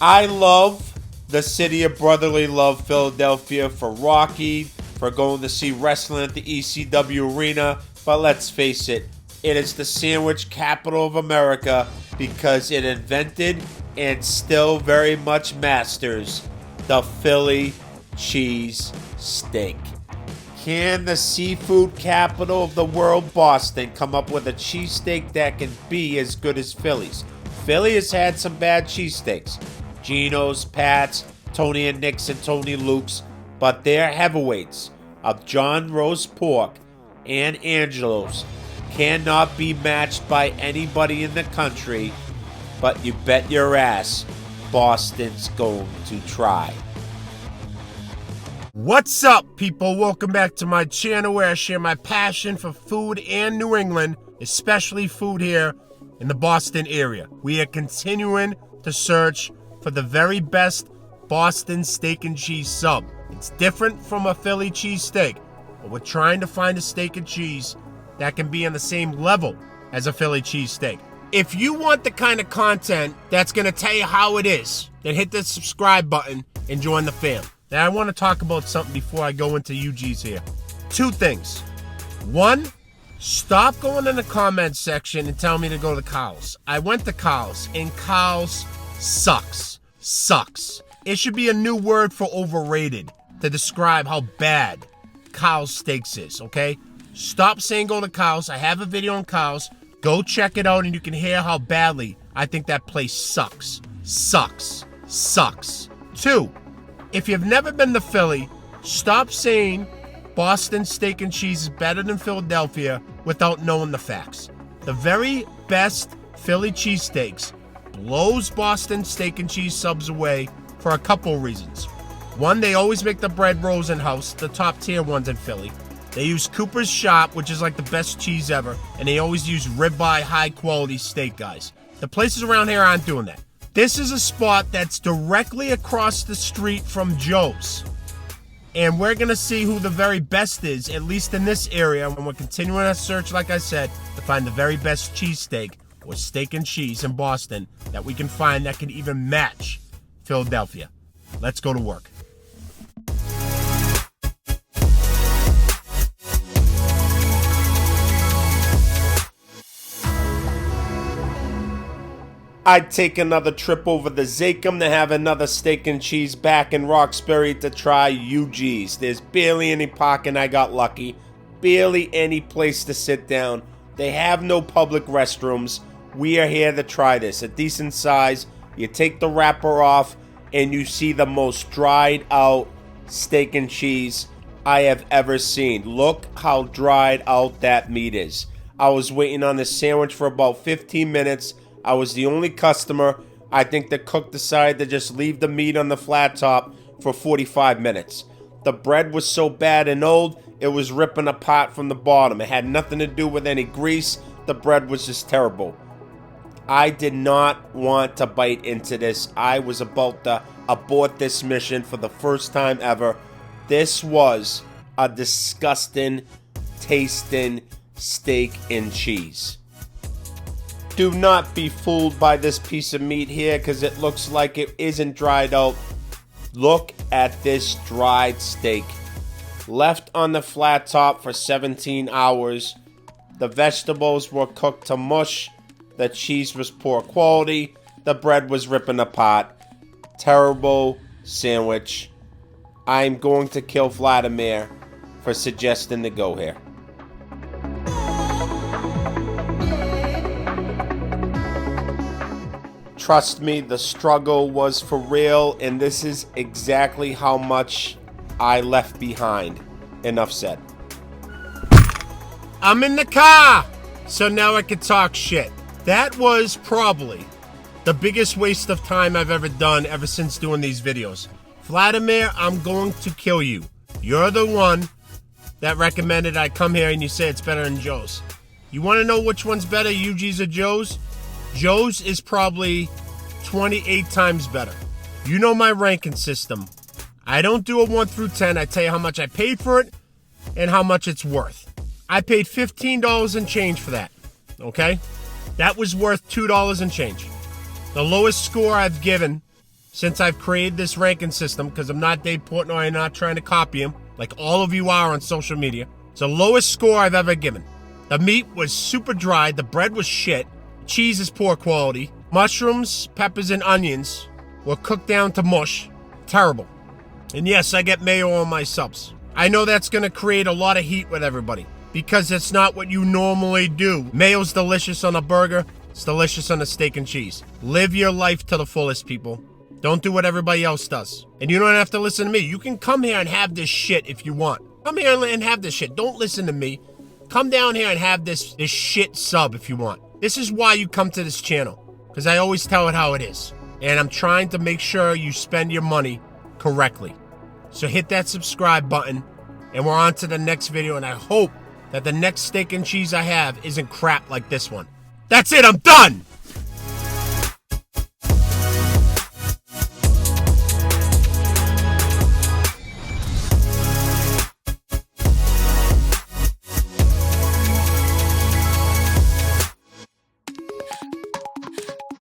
I love the city of brotherly love, Philadelphia, for Rocky, for going to see wrestling at the ECW arena. But let's face it, it is the sandwich capital of America because it invented and still very much masters the Philly cheesesteak. Can the seafood capital of the world, Boston, come up with a cheesesteak that can be as good as Philly's? Philly has had some bad cheesesteaks. Geno's, Pat's, Tony and Nick's, and Tony Luke's, but their heavyweights of John Roast Pork and Angelo's cannot be matched by anybody in the country, but you bet your ass Boston's going to try. What's up, people? Welcome back to my channel where I share my passion for food and New England, especially food here in the Boston area. We are continuing to search for the very best Boston steak and cheese sub. It's different from a Philly cheesesteak, but we're trying to find a steak and cheese that can be on the same level as a Philly cheesesteak. If you want the kind of content that's going to tell you how it is, then hit the subscribe button and join the fam. Now, I want to talk about something before I go into UGI'S here. Two things. One, stop going in the comments section and tell me to go to Carl's. I went to Carl's, and Carl's sucks. Sucks. It should be a new word for overrated to describe how bad Carl's Steaks is, okay? Stop saying go to Carl's. I have a video on Carl's. Go check it out and you can hear how badly I think that place sucks. Sucks. Sucks. Two, if you've never been to Philly, stop saying Boston steak and cheese is better than Philadelphia without knowing the facts. The very best Philly cheesesteaks blows Boston steak and cheese subs away for a couple reasons. One, they always make the bread rolls in-house, the top tier ones in Philly. They use Cooper's Shop, which is like the best cheese ever, and they always use ribeye high quality steak, guys. The places around here aren't doing that. This is a spot that's directly across the street from Joe's. And we're going to see who the very best is, at least in this area, when we're continuing our search, like I said, to find the very best cheesesteak or steak and cheese in Boston that we can find that can even match Philadelphia. Let's go to work. I'd take another trip over the Zachem to have another steak and cheese back in Roxbury to try UGI'S. There's barely any parking, I got lucky. Barely any place to sit down. They have no public restrooms. We are here to try this. A decent size. You take the wrapper off and you see the most dried out steak and cheese I have ever seen. Look how dried out that meat is. I was waiting on this sandwich for about 15 minutes. I was the only customer. I think the cook decided to just leave the meat on the flat top for 45 minutes. The bread was so bad and old, it was ripping apart from the bottom. It had nothing to do with any grease. The bread was just terrible. I did not want to bite into this. I was about to abort this mission for the first time ever. This was a disgusting tasting steak and cheese. Do not be fooled by this piece of meat here because it looks like it isn't dried out. Look at this dried steak. Left on the flat top for 17 hours. The vegetables were cooked to mush. The cheese was poor quality. The bread was ripping apart. Terrible sandwich. I'm going to kill Vladimir for suggesting to go here. Trust me, the struggle was for real, and this is exactly how much I left behind. Enough said. I'm in the car, so now I can talk shit. That was probably the biggest waste of time I've ever done ever since doing these videos. Vladimir, I'm going to kill you. You're the one that recommended I come here and you say it's better than Joe's. You want to know which one's better, UGI'S or Joe's? Joe's is probably 28 times better. You know my ranking system. I don't do a 1 through 10. I tell you how much I paid for it and how much it's worth. I paid $15 and change for that, okay? That was worth $2 and change. The lowest score I've given since I've created this ranking system, because I'm not Dave Portnoy and not trying to copy him, like all of you are on social media. It's the lowest score I've ever given. The meat was super dry, the bread was shit, cheese is poor quality, mushrooms, peppers, and onions were cooked down to mush. Terrible. And yes, I get mayo on my subs. I know that's going to create a lot of heat with everybody, because it's not what you normally do. Mayo's delicious on a burger, it's delicious on a steak and cheese. Live your life to the fullest, people. Don't do what everybody else does. And you don't have to listen to me. You can come here and have this shit if you want. Come here and have this shit. Don't listen to me. Come down here and have this shit sub if you want. This is why you come to this channel, because I always tell it how it is. And I'm trying to make sure you spend your money correctly. So hit that subscribe button, and we're on to the next video, and I hope that the next steak and cheese I have isn't crap like this one. That's it, I'm done!